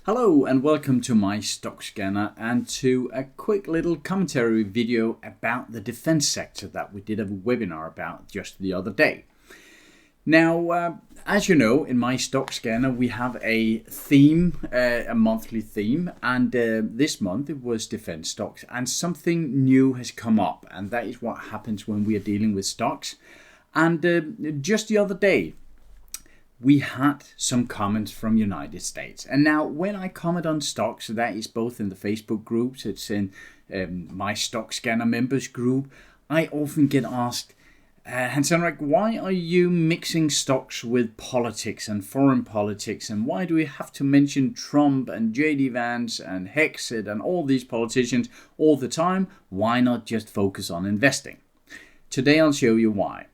Hello and welcome to MyStockScanner and to a quick little commentary video about the defense sector that we did a webinar about just the other day. Now, as you know, in MyStockScanner we have a theme, a monthly theme, and this month it was defense stocks, and something new has come up, and that is what happens when we are dealing with stocks. And just the other day we had some comments from United States. And now when I comment on stocks, that is both in the Facebook groups, it's in my MyStockScanner members group, I often get asked, Hans-Henrik, why are you mixing stocks with politics and foreign politics? And why do we have to mention Trump and JD Vance and Hexit and all these politicians all the time? Why not just focus on investing? Today I'll show you why.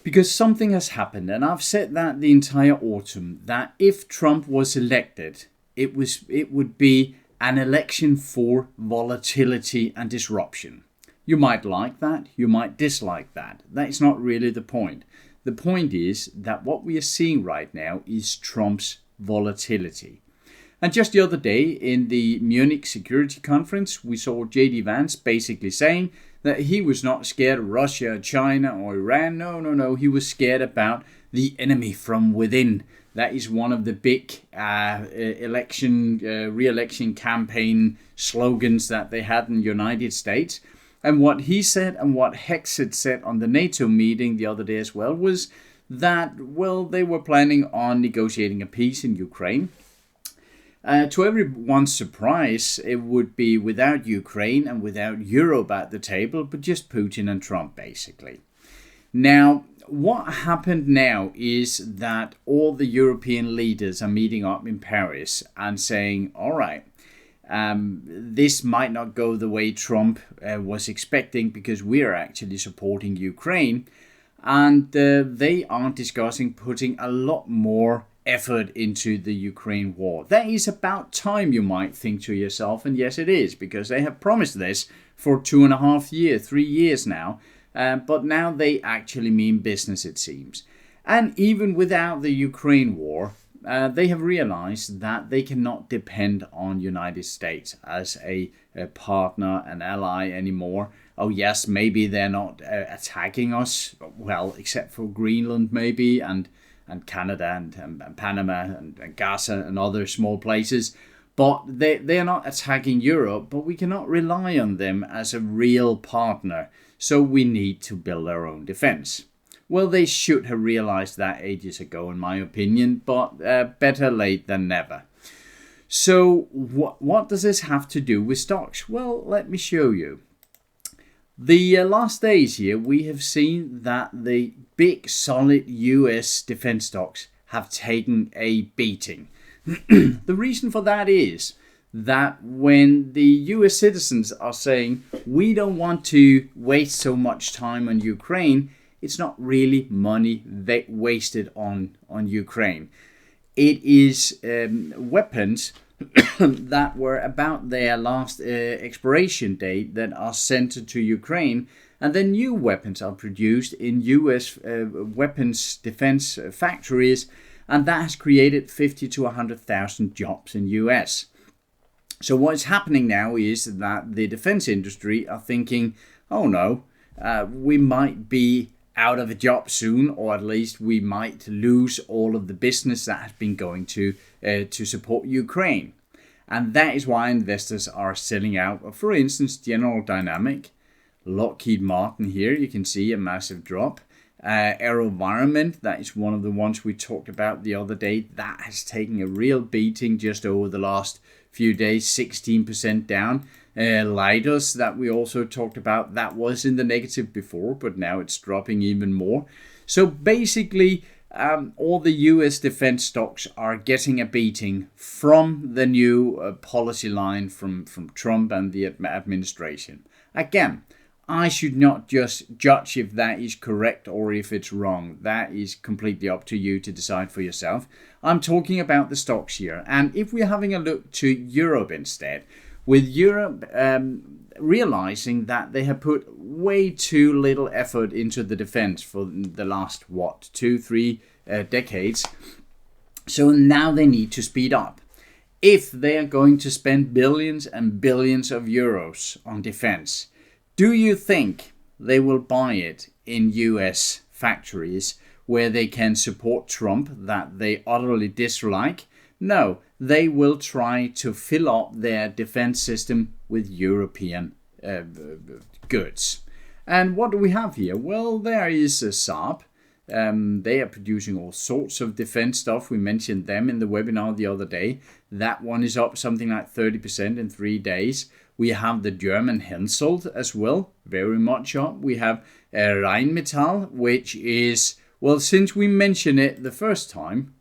Because something has happened, and I've said that the entire autumn, that if Trump was elected, it would be an election for volatility and disruption. You might like that, you might dislike that. That is not really the point. The point is that what we are seeing right now is Trump's volatility. And just the other day in the Munich Security Conference, we saw JD Vance basically saying that he was not scared of Russia, China or Iran. No. He was scared about the enemy from within. That is one of the big re-election campaign slogans that they had in the United States. And what he said and what Hexit said on the NATO meeting the other day as well was that, well, they were planning on negotiating a peace in Ukraine. To everyone's surprise, it would be without Ukraine and without Europe at the table, but just Putin and Trump, basically. Now, what happened now is that all the European leaders are meeting up in Paris and saying, all right, this might not go the way Trump was expecting because we are actually supporting Ukraine. And they are discussing putting a lot more effort into the Ukraine war. That is about time, you might think to yourself, and yes it is, because they have promised this for 2.5 years, 3 years now, but now they actually mean business, it seems. And even without the Ukraine war, they have realized that they cannot depend on United States as a partner, an ally anymore. Oh yes, maybe they're not attacking us, well, except for Greenland maybe, and Canada and Panama and Gaza and other small places. But they are not attacking Europe, but we cannot rely on them as a real partner. So we need to build our own defense. Well, they should have realized that ages ago, in my opinion, but better late than never. So what does this have to do with stocks? Well, let me show you. The last days here, we have seen that the big, solid US defense stocks have taken a beating. The reason for that is that when the US citizens are saying, we don't want to waste so much time on Ukraine, it's not really money wasted on Ukraine. It is weapons that were about their last expiration date that are sent to Ukraine, and then new weapons are produced in US weapons defense factories, and that has created 50 to 100,000 jobs in US. So what's happening now is that the defense industry are thinking, oh no, we might be out of a job soon, or at least we might lose all of the business that has been going to support Ukraine. And that is why investors are selling out. For instance, General Dynamic, Lockheed Martin here, you can see a massive drop. AeroVironment, that is one of the ones we talked about the other day. That has taken a real beating just over the last few days, 16% down. Leidos, that we also talked about, that was in the negative before, but now it's dropping even more. So basically, all the US defense stocks are getting a beating from the new policy line from Trump and the administration. Again, I should not just judge if that is correct or if it's wrong. That is completely up to you to decide for yourself. I'm talking about the stocks here. And if we're having a look to Europe instead, with Europe realizing that they have put way too little effort into the defense for the last, 2-3 decades. So now they need to speed up. if they are going to spend billions and billions of euros on defense, do you think they will buy it in US factories where they can support Trump that they utterly dislike? No, they will try to fill up their defense system with European goods. And what do we have here? Well, there is a Saab. They are producing all sorts of defense stuff. We mentioned them in the webinar the other day. That one is up something like 30% in 3 days. We have the German Hensoldt as well, very much up. We have Rheinmetall, which is, well, since we mentioned it the first time,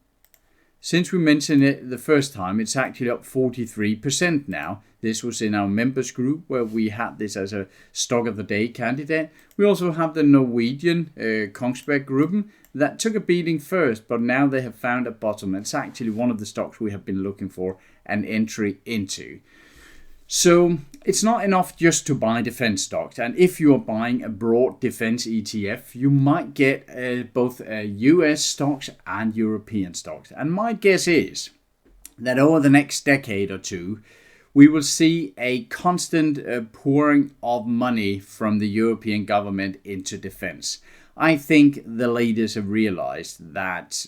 it's actually up 43% now. This was in our members group where we had this as a stock of the day candidate. We also have the Norwegian Kongsberg Gruppen that took a beating first, but now they have found a bottom. It's actually one of the stocks we have been looking for an entry into. So it's not enough just to buy defense stocks. And if you are buying a broad defense ETF, you might get both US stocks and European stocks. And my guess is that over the next decade or two, we will see a constant pouring of money from the European government into defense. I think the leaders have realized that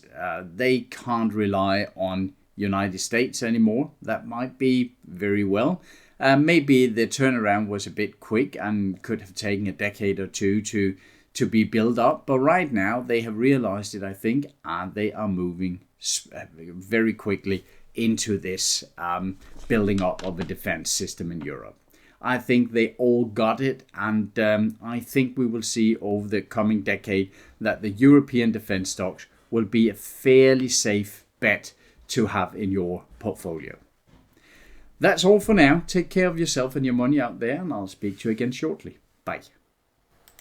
they can't rely on United States anymore. That might be very well. Maybe the turnaround was a bit quick and could have taken a decade or two to be built up. But right now they have realized it, I think, and they are moving very quickly into this building up of a defense system in Europe. I think they all got it, and I think we will see over the coming decade that the European defense stocks will be a fairly safe bet to have in your portfolio. That's all for now. Take care of yourself and your money out there, and I'll speak to you again shortly. Bye.